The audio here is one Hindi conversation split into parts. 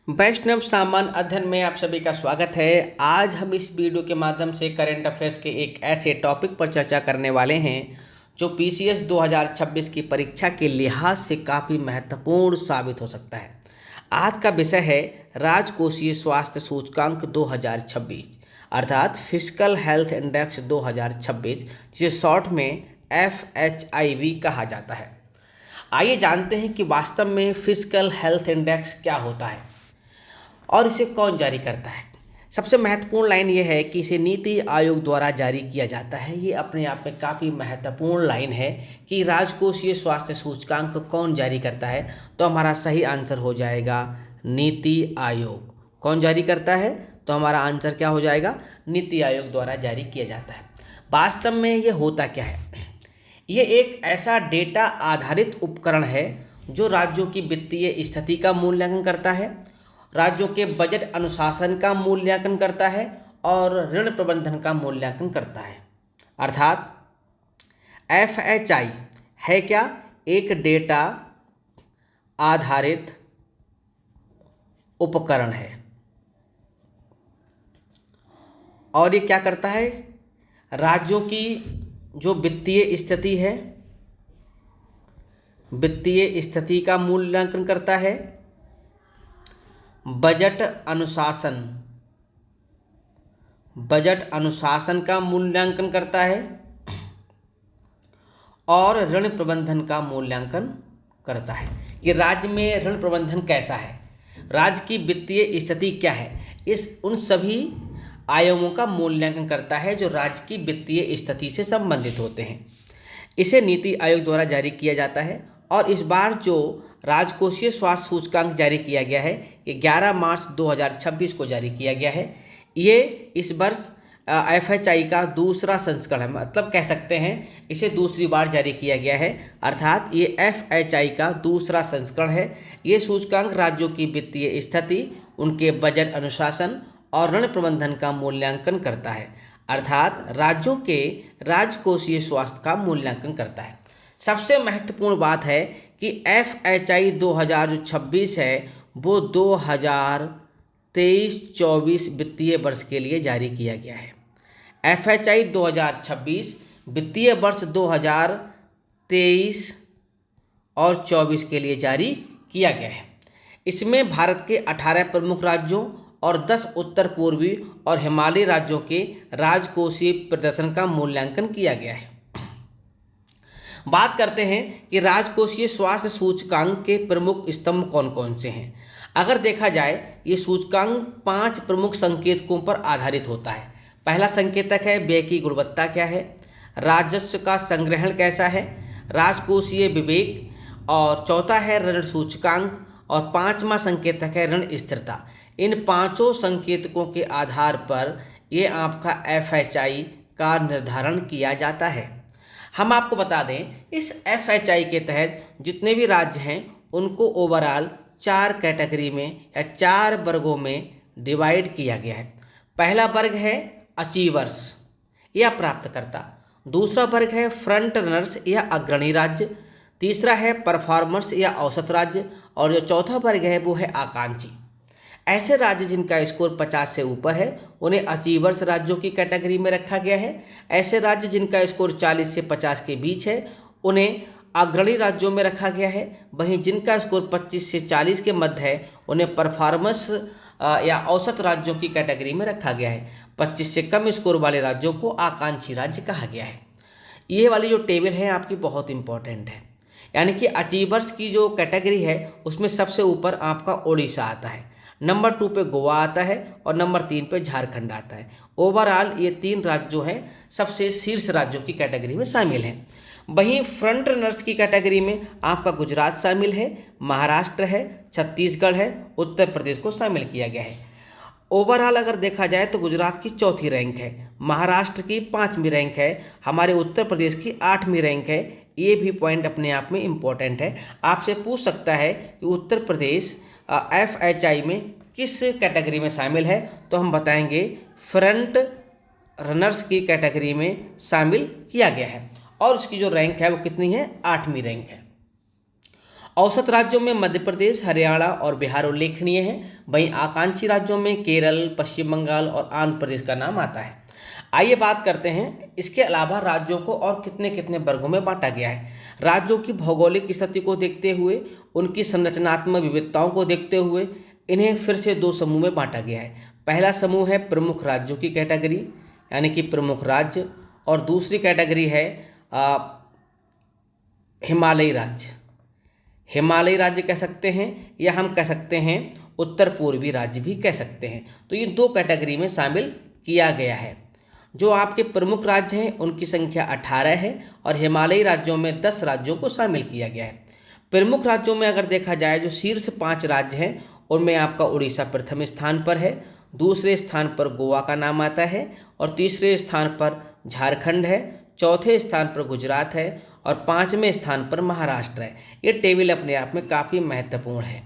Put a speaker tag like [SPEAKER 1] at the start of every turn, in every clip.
[SPEAKER 1] वैष्णव सामान्य अध्ययन में आप सभी का स्वागत है। आज हम इस वीडियो के माध्यम से करंट अफेयर्स के एक ऐसे टॉपिक पर चर्चा करने वाले हैं जो पीसीएस 2026 की परीक्षा के लिहाज से काफ़ी महत्वपूर्ण साबित हो सकता है। आज का विषय है राजकोषीय स्वास्थ्य सूचकांक 2026 अर्थात फिजिकल हेल्थ इंडेक्स 2026, जिसे शॉर्ट में FHIV कहा जाता है। आइए जानते हैं कि वास्तव में फिजिकल हेल्थ इंडेक्स क्या होता है और इसे कौन जारी करता है। सबसे महत्वपूर्ण लाइन यह है कि इसे नीति आयोग द्वारा जारी किया जाता है। ये अपने आप में काफ़ी महत्वपूर्ण लाइन है कि राजकोषीय स्वास्थ्य सूचकांक कौन जारी करता है, तो हमारा सही आंसर हो जाएगा नीति आयोग। कौन जारी करता है, तो हमारा आंसर क्या हो जाएगा, नीति आयोग द्वारा जारी किया जाता है। वास्तव में ये होता क्या है, ये एक ऐसा डेटा आधारित उपकरण है जो राज्यों की वित्तीय स्थिति का मूल्यांकन करता है, राज्यों के बजट अनुशासन का मूल्यांकन करता है और ऋण प्रबंधन का मूल्यांकन करता है। अर्थात FHI है क्या, एक डेटा आधारित उपकरण है और ये क्या करता है, राज्यों की जो वित्तीय स्थिति है, वित्तीय स्थिति का मूल्यांकन करता है, बजट अनुशासन का मूल्यांकन करता है और ऋण प्रबंधन का मूल्यांकन करता है कि राज्य में ऋण प्रबंधन कैसा है, राज्य की वित्तीय स्थिति क्या है। उन सभी आयामों का मूल्यांकन करता है जो राज्य की वित्तीय स्थिति से संबंधित होते हैं। इसे नीति आयोग द्वारा जारी किया जाता है और इस बार जो राजकोषीय स्वास्थ्य सूचकांक जारी किया गया है ये 11 मार्च 2026 को जारी किया गया है। ये इस वर्ष FHI का दूसरा संस्करण है, मतलब कह सकते हैं इसे दूसरी बार जारी किया गया है, अर्थात ये FHI का दूसरा संस्करण है। ये सूचकांक राज्यों की वित्तीय स्थिति, उनके बजट अनुशासन और ऋण प्रबंधन का मूल्यांकन करता है, अर्थात राज्यों के राजकोषीय स्वास्थ्य का मूल्यांकन करता है। सबसे महत्वपूर्ण बात है कि FHI 2026 है वो 2023-24 वित्तीय वर्ष के लिए जारी किया गया है। FHI 2026 वित्तीय वर्ष 2023 और 24 के लिए जारी किया गया है। इसमें भारत के 18 प्रमुख राज्यों और 10 उत्तर पूर्वी और हिमालयी राज्यों के राजकोषीय प्रदर्शन का मूल्यांकन किया गया है। बात करते हैं कि राजकोषीय स्वास्थ्य सूचकांक के प्रमुख स्तंभ कौन कौन से हैं। अगर देखा जाए ये सूचकांक 5 प्रमुख संकेतकों पर आधारित होता है। पहला संकेतक है व्यय की गुणवत्ता क्या है, राजस्व का संग्रहण कैसा है, राजकोषीय विवेक, और चौथा है ऋण सूचकांक, और पांचवा संकेतक है ऋण स्थिरता। इन पांचों संकेतकों के आधार पर ये आपका FHI का निर्धारण किया जाता है। हम आपको बता दें इस FHI के तहत जितने भी राज्य हैं उनको ओवरऑल 4 कैटेगरी में या 4 वर्गों में डिवाइड किया गया है। पहला वर्ग है अचीवर्स या प्राप्तकर्ता, दूसरा वर्ग है फ्रंट रनर्स या अग्रणी राज्य, तीसरा है परफॉर्मर्स या औसत राज्य, और जो चौथा वर्ग है वो है आकांक्षी। ऐसे राज्य जिनका स्कोर 50 से ऊपर है उन्हें अचीवर्स राज्यों की कैटेगरी में रखा गया है। ऐसे राज्य जिनका स्कोर 40 से 50 के बीच है उन्हें अग्रणी राज्यों में रखा गया है। वहीं जिनका स्कोर 25 से 40 के मध्य है उन्हें परफॉर्मेंस या औसत राज्यों की कैटेगरी में रखा गया है। 25 से कम स्कोर वाले राज्यों को आकांक्षी राज्य कहा गया है। ये वाली जो टेबल है आपकी बहुत इंपॉर्टेंट है, यानी कि अचीवर्स की जो कैटेगरी है उसमें सबसे ऊपर आपका ओडिशा आता है, नंबर 2 पे गोवा आता है और नंबर 3 पे झारखंड आता है। ओवरऑल ये 3 राज्य जो हैं सबसे शीर्ष राज्यों की कैटेगरी में शामिल हैं। वहीं फ्रंट रनर्स की कैटेगरी में आपका गुजरात शामिल है, महाराष्ट्र है, छत्तीसगढ़ है, उत्तर प्रदेश को शामिल किया गया है। ओवरऑल अगर देखा जाए तो गुजरात की 4थी रैंक है, महाराष्ट्र की 5वीं रैंक है, हमारे उत्तर प्रदेश की 8वीं रैंक है। ये भी पॉइंट अपने आप में इम्पोर्टेंट है। आपसे पूछ सकता है कि उत्तर प्रदेश FHI में किस कैटेगरी में शामिल है, तो हम बताएंगे फ्रंट रनर्स की कैटेगरी में शामिल किया गया है और उसकी जो रैंक है वो कितनी है, 8वीं रैंक है। औसत राज्यों में मध्य प्रदेश, हरियाणा और बिहार उल्लेखनीय हैं। वहीं आकांक्षी राज्यों में केरल, पश्चिम बंगाल और आंध्र प्रदेश का नाम आता है। आइए बात करते हैं इसके अलावा राज्यों को और कितने कितने वर्गों में बांटा गया है। राज्यों की भौगोलिक स्थिति को देखते हुए, उनकी संरचनात्मक विविधताओं को देखते हुए इन्हें फिर से दो समूह में बांटा गया है। पहला समूह है प्रमुख राज्यों की कैटेगरी, यानी कि प्रमुख राज्य, और दूसरी कैटेगरी है हिमालयी राज्य। हिमालयी राज्य कह सकते हैं या हम कह सकते हैं उत्तर पूर्वी राज्य भी कह सकते हैं। तो ये दो कैटेगरी में शामिल किया गया है। जो आपके प्रमुख राज्य हैं उनकी संख्या 18 है और हिमालयी राज्यों में 10 राज्यों को शामिल किया गया है। प्रमुख राज्यों में अगर देखा जाए, जो शीर्ष 5 राज्य हैं उनमें आपका उड़ीसा प्रथम स्थान पर है, दूसरे स्थान पर गोवा का नाम आता है और तीसरे स्थान पर झारखंड है, चौथे स्थान पर गुजरात है और 5वें स्थान पर महाराष्ट्र है। ये टेबल अपने आप में काफ़ी महत्वपूर्ण है।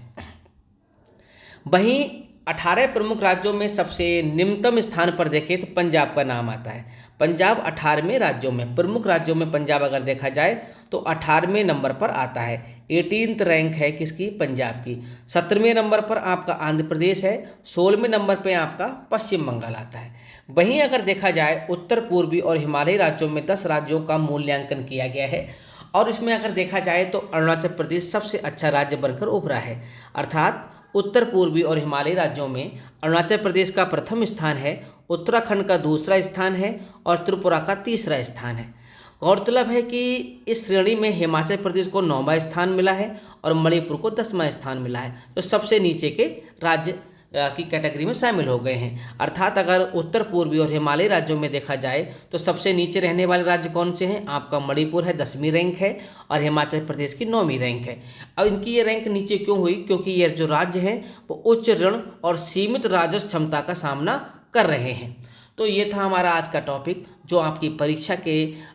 [SPEAKER 1] वहीं 18 प्रमुख राज्यों में सबसे निम्नतम स्थान पर देखें तो पंजाब का नाम आता है। पंजाब 18वें राज्यों में, प्रमुख राज्यों में पंजाब अगर देखा जाए तो 18वें नंबर पर आता है। 18th रैंक है किसकी? पंजाब की। 17वें नंबर पर आपका आंध्र प्रदेश है। 16वें नंबर पर आपका पश्चिम बंगाल आता है। वहीं अगर देखा जाए उत्तर पूर्वी और हिमालयी राज्यों में 10 राज्यों का मूल्यांकन किया गया है और इसमें अगर देखा जाए तो अरुणाचल प्रदेश सबसे अच्छा राज्य बनकर उभरा है। अर्थात उत्तर पूर्वी और हिमालयी राज्यों में अरुणाचल प्रदेश का प्रथम स्थान है, उत्तराखंड का दूसरा स्थान है और त्रिपुरा का तीसरा स्थान है। गौरतलब है कि इस श्रेणी में हिमाचल प्रदेश को 9वां स्थान मिला है और मणिपुर को 10वां स्थान मिला है, जो सबसे नीचे के राज्य की कैटेगरी में शामिल हो गए हैं। अर्थात अगर उत्तर पूर्वी और हिमालयी राज्यों में देखा जाए तो सबसे नीचे रहने वाले राज्य कौन से हैं? आपका मणिपुर है, 10वीं रैंक है और हिमाचल प्रदेश की 9वीं रैंक है। अब इनकी ये रैंक नीचे क्यों हुई? क्योंकि ये जो राज्य हैं वो उच्च ऋण और सीमित राजस्व क्षमता का सामना कर रहे हैं। तो ये था हमारा आज का टॉपिक, जो आपकी परीक्षा के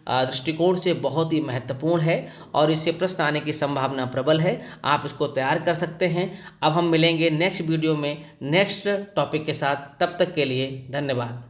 [SPEAKER 1] दृष्टिकोण से बहुत ही महत्वपूर्ण है और इससे प्रश्न आने की संभावना प्रबल है। आप इसको तैयार कर सकते हैं। अब हम मिलेंगे नेक्स्ट वीडियो में नेक्स्ट टॉपिक के साथ। तब तक के लिए धन्यवाद।